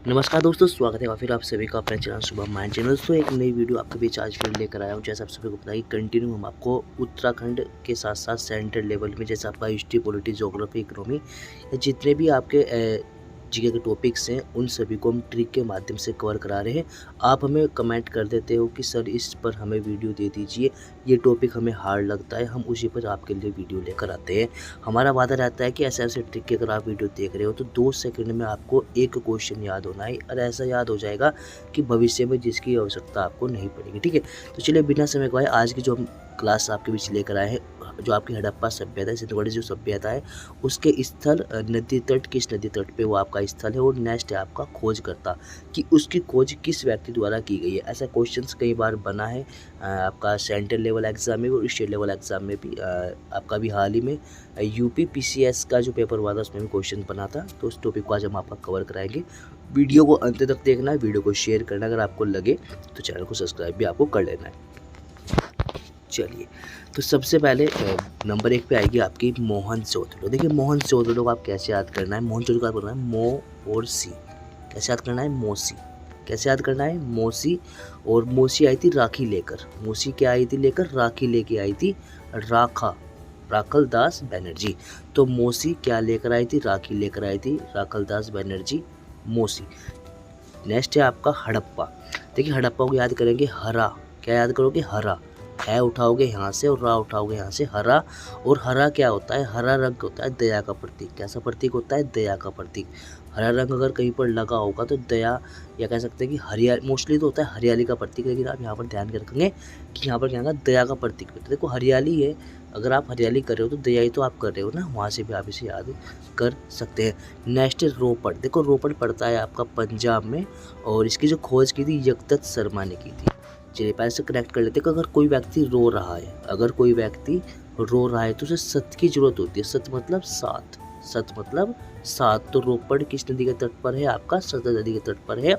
नमस्कार दोस्तों, स्वागत है फिर आप सभी का अपने चैनल शुभम माइंड चैनल। दोस्तों एक नई वीडियो आपके बीच आज फिर लेकर आया हूँ। जैसे आप सभी को पता है कि कंटिन्यू हम आपको उत्तराखंड के साथ साथ सेंट्रल लेवल में जैसे आपका हिस्ट्री, पॉलिटी, ज्योग्राफी, इकोनॉमी या जितने भी आपके जीके के टॉपिक्स हैं उन सभी को हम ट्रिक के माध्यम से कवर करा रहे हैं। आप हमें कमेंट कर देते हो कि सर इस पर हमें वीडियो दे दीजिए, ये टॉपिक हमें हार्ड लगता है, हम उसी पर आपके लिए वीडियो लेकर आते हैं। हमारा वादा रहता है कि ऐसे ऐसे ट्रिक के अगर आप वीडियो देख रहे हो तो 2 सेकंड में आपको एक क्वेश्चन याद होना है और ऐसा याद हो जाएगा कि भविष्य में जिसकी आवश्यकता आपको नहीं पड़ेगी। ठीक है, तो चलिए बिना समय गवाए आज की जो हम क्लास आपके बीच लेकर आए हैं, जो आपकी हड़प्पा सभ्यता है, सिंधुघाटी जो सभ्यता है उसके स्थल नदी तट, किस नदी तट पे वो आपका स्थल है। और नेक्स्ट है आपका खोजकर्ता कि उसकी खोज किस व्यक्ति द्वारा की गई है। ऐसा क्वेश्चंस कई बार बना है आपका सेंट्रल लेवल एग्जाम में और स्टेट लेवल एग्जाम में भी। आपका भी हाल ही में यूपी पीसीएस का जो पेपर हुआ था उसमें भी क्वेश्चन बना था। तो उस टॉपिक को आज हम आपका कवर कराएंगे। वीडियो को अंत तक देखना है, वीडियो को शेयर करना, अगर आपको लगे तो चैनल को सब्सक्राइब भी आपको कर लेना है। चलिए, तो सबसे पहले नंबर 1 पे आएगी आपकी मोहन जोदड़ो। देखिए मोहन जोदड़ो को आप कैसे याद करना है। मोहन जोदड़ो का करना है मो और सी। कैसे याद करना है? मोसी। कैसे याद करना है? मोसी। और मोसी आई थी राखी लेकर। मोसी क्या आई थी लेकर? राखी लेके आई थी। राखल दास बनर्जी। तो मोसी क्या लेकर आई थी? राखी लेकर आई थी। राखल दास बनर्जी, मोसी। नेक्स्ट है आपका हड़प्पा। देखिए हड़प्पा को याद करेंगे हरा। क्या याद करोगे? हरा। है उठाओगे यहाँ से और रा उठाओगे यहाँ से, हरा। और हरा क्या होता है? हरा रंग होता है दया का प्रतीक। कैसा प्रतीक होता है? दया का प्रतीक। हरा रंग अगर कहीं पर लगा होगा तो दया, या कह सकते हैं कि हरियाली, मोस्टली तो होता है हरियाली का प्रतीक, लेकिन आप यहाँ पर ध्यान के रखेंगे कि यहाँ पर क्या होगा? दया का प्रतीक। देखो हरियाली है, अगर आप हरियाली कर रहे हो तो दया ही तो आप कर रहे हो ना, वहाँ से भी आप इसे याद कर सकते हैं। नेक्स्ट है रोपड़। देखो रोपड़ पड़ता है आपका पंजाब में और इसकी जो खोज की थी जगदत्त शर्मा ने की थी। चलिए पहले से कनेक्ट कर लेते हैं कि अगर कोई व्यक्ति रो रहा है, अगर कोई व्यक्ति रो रहा है तो उसे सत की जरूरत होती है। सत मतलब सात, सत मतलब सात। तो रोपड़ किस नदी के तट पर है? आपका सतलज नदी के तट पर है।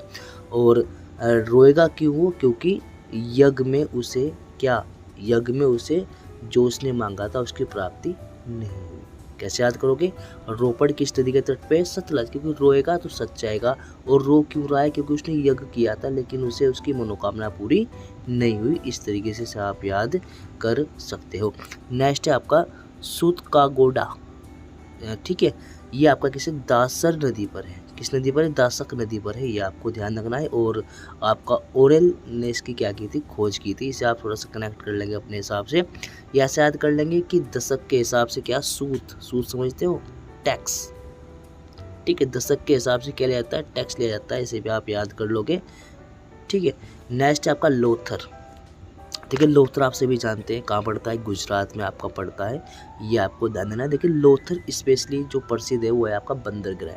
और रोएगा क्यों वो? क्योंकि यज्ञ में उसे क्या, यज्ञ में उसे जो उसने मांगा था उसकी प्राप्ति नहीं हुई। कैसे याद करोगे? रोपड़ किस नदी के तट पे? सतलज। क्योंकि रोएगा तो सत जाएगा। और रो क्यों रहा है? क्योंकि उसने यज्ञ किया था लेकिन उसे उसकी मनोकामना पूरी नहीं हुई। इस तरीके से आप याद कर सकते हो। नेक्स्ट है आपका सूत का गोडा। ठीक है, ये आपका किसी दासर नदी पर है। किस नदी पर है? दासक नदी पर है, ये आपको ध्यान रखना है। और आपका ओरेल ने इसकी क्या की थी? खोज की थी। इसे आप थोड़ा सा कनेक्ट कर लेंगे अपने हिसाब से, या ऐसे याद कर लेंगे कि दशक के हिसाब से क्या? सूत। सूत समझते हो? टैक्स। ठीक है, दशक के हिसाब से क्या लिया जाता है? टैक्स लिया जाता है। इसे भी आप याद कर लोगे। ठीक है, नेक्स्ट है आपका लोथर। देखिए लोथर आप सभी जानते हैं कहाँ पड़ता है? गुजरात में आपका पड़ता है, ये आपको ध्यान देना है। देखिए लोथर स्पेशली जो प्रसिद्ध है वो है आपका बंदरगाह।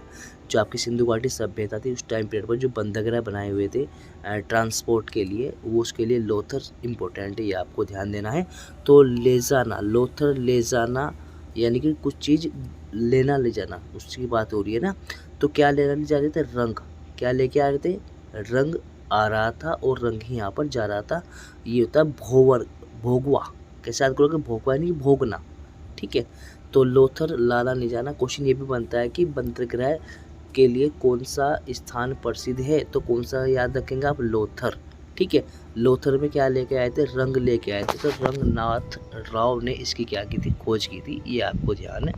जो आपकी सिंधु घाटी सभ्यता थी उस टाइम पीरियड पर जो बंदरगाह बनाए हुए थे ट्रांसपोर्ट के लिए, वो उसके लिए लोथर इम्पोर्टेंट है, ये आपको ध्यान देना है। तो ले जाना, लोथर ले जाना यानी कि कुछ चीज़ लेना ले जाना, उसकी बात हो रही है ना। तो क्या लेना ले जा रहे थे? रंग। क्या लेके आ रहे थे? रंग आ रहा था और रंग ही यहाँ पर जा रहा था। ये होता है भोवर, भोगवा। कैसे याद करोगे? भोगवा यानी भोगना। ठीक है, तो लोथर लाना ले जाना। क्वेश्चन ये भी बनता है कि बंदरगाह के लिए कौन सा स्थान प्रसिद्ध है? तो कौन सा याद रखेंगे आप? लोथर। ठीक है, लोथर में क्या लेके आए थे? रंग लेके आए थे। तो रंगनाथ राव ने इसकी क्या की थी? खोज की थी, ये आपको ध्यान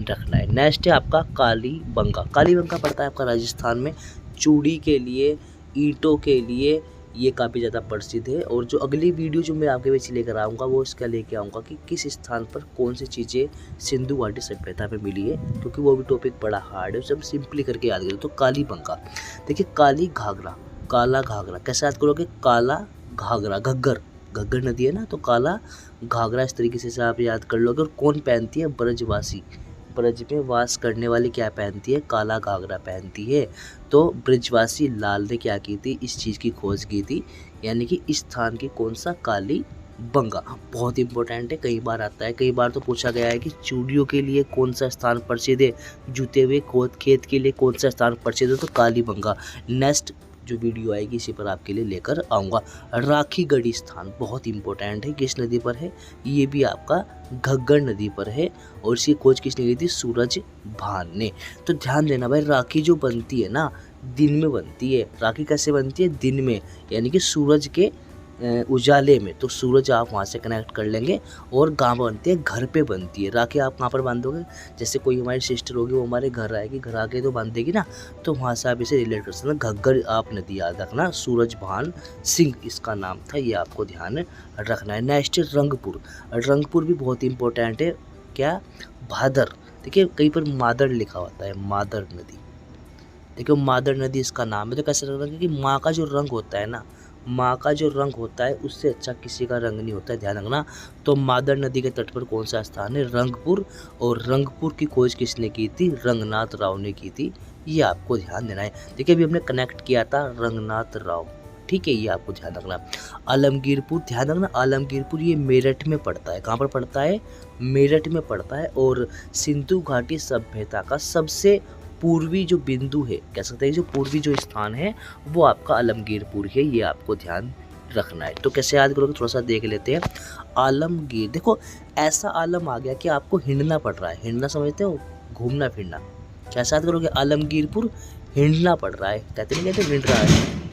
रखना है। नेक्स्ट है आपका कालीबंगा। कालीबंगा पड़ता है आपका राजस्थान में। चूड़ी के लिए, ईंटों के लिए ये काफ़ी ज़्यादा प्रसिद्ध है। और जो अगली वीडियो जो मैं आपके बीच लेकर आऊँगा वो इसका लेके आऊँगा कि किस स्थान पर कौन सी चीज़ें सिंधु घाटी सभ्यता में मिली है, क्योंकि वो भी टॉपिक बड़ा हार्ड है, उसे हम सिंपली करके याद करें। तो कालीबंगा। देखिए काली घाघरा, काला घाघरा। कैसे याद करोगे? काला घाघरा, घग्गर, घग्गर नदी है ना, तो काला घाघरा। इस तरीके से आप याद कर लोगे। और कौन पहनती है? ब्रजवासी। ब्रज में वास करने वाली क्या पहनती है? काला घाघरा पहनती है। तो ब्रजवासी लाल ने क्या की थी? इस चीज़ की खोज की थी, यानी कि इस स्थान की कौन सा? कालीबंगा। बहुत इंपॉर्टेंट है, कई बार आता है। कई बार तो पूछा गया है कि चूड़ियों के लिए कौन सा स्थान प्रसिद्ध है, जूते हुए खेत के लिए कौन सा स्थान प्रसिद्ध है? तो कालीबंगा। नेक्स्ट जो वीडियो आएगी इसी पर आपके लिए लेकर आऊँगा। राखीगढ़ी स्थान बहुत इंपॉर्टेंट है, किस नदी पर है? ये भी आपका घग्गर नदी पर है। और इसकी खोज किसने की थी? सूरज भान ने। तो ध्यान देना भाई, राखी जो बनती है ना, दिन में बनती है। राखी कैसे बनती है? दिन में, यानी कि सूरज के उजाले में। तो सूरज आप वहाँ से कनेक्ट कर लेंगे। और कहाँ बनती है? घर पे बनती है। राखी आप कहाँ पर बांधोगे? जैसे कोई हमारी सिस्टर होगी, वो हमारे घर आएगी, घर आके तो बांध देगी ना, तो वहाँ से आप इसे रिलेट कर सकते हैं। घग्गर आप नदी याद रखना, सूरजभान सिंह इसका नाम था, ये आपको ध्यान रखना है। नेक्स्ट रंगपुर। रंगपुर भी बहुत इंपॉर्टेंट है। क्या? भादर। देखिए कहीं पर मादर लिखा होता है, मादर नदी। देखिए मादर नदी इसका नाम है। तो कैसे रखना? क्योंकि माँ का जो रंग होता है ना, माँ का जो रंग होता है उससे अच्छा किसी का रंग नहीं होता है, ध्यान रखना। तो मादर नदी के तट पर कौन सा स्थान है? रंगपुर। और रंगपुर की खोज किसने की थी? रंगनाथ राव ने की थी, ये आपको ध्यान देना है। देखिए अभी हमने कनेक्ट किया था रंगनाथ राव, ठीक है, ये आपको ध्यान रखना। आलमगीरपुर, ध्यान रखना आलमगीरपुर ये मेरठ में पड़ता है। कहाँ पर पड़ता है? मेरठ में पड़ता है। और सिंधु घाटी सभ्यता का सबसे पूर्वी जो बिंदु है, कह सकते हैं जो पूर्वी जो स्थान है, वो आपका आलमगीरपुर है, ये आपको ध्यान रखना है। तो कैसे याद करोगे? थोड़ा सा देख लेते हैं। आलमगीर, देखो ऐसा आलम आ गया कि आपको हिंडना पड़ रहा है। हिंडना समझते हो? घूमना फिरना। कैसे याद करोगे? आलमगीरपुर हिंडना पड़ रहा है, कहते नहीं कहते हिंड रहा है,